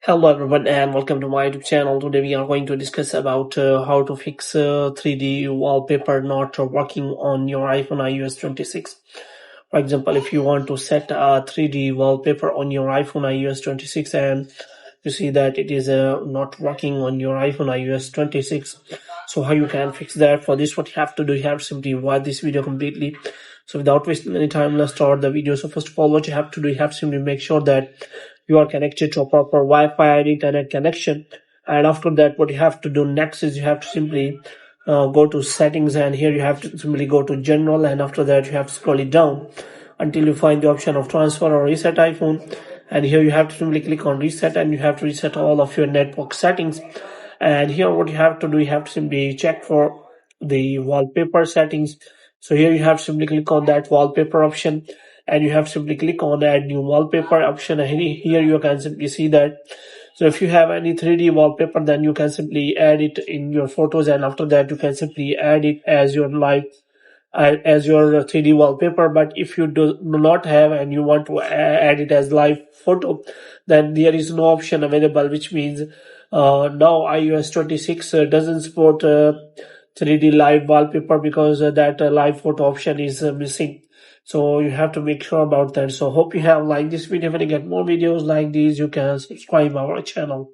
Hello everyone and welcome to my YouTube channel. Today we are going to discuss about how to fix 3D wallpaper not working on your iPhone iOS 26. For example, if you want to set a 3D wallpaper on your iPhone iOS 26 and you see that it is not working on your iPhone iOS 26, so how you can fix that? For this, what you have to do, you have to simply watch this video completely. So without wasting any time, let's start the video. So first of all, what you have to do, you have to simply make sure that you are connected to a proper Wi-Fi and internet connection. And after that, what you have to do next is you have to simply go to settings, and here you have to simply go to general, and after that you have to scroll it down until you find the option of transfer or reset iPhone. And here you have to simply click on reset, and you have to reset all of your network settings. And here what you have to do, you have to simply check for the wallpaper settings. So here you have to simply click on that wallpaper option, and you have to simply click on add new wallpaper option, and here you can simply see that. So if you have any 3D wallpaper, then you can simply add it in your photos, and after that you can simply add it as your 3D wallpaper. But if you do not have and you want to add it as live photo, then there is no option available, which means now iOS 26 doesn't support 3D live wallpaper, because that live photo option is missing. So you have to make sure about that. So hope you have liked this video. When you get more videos like these, you can subscribe our channel.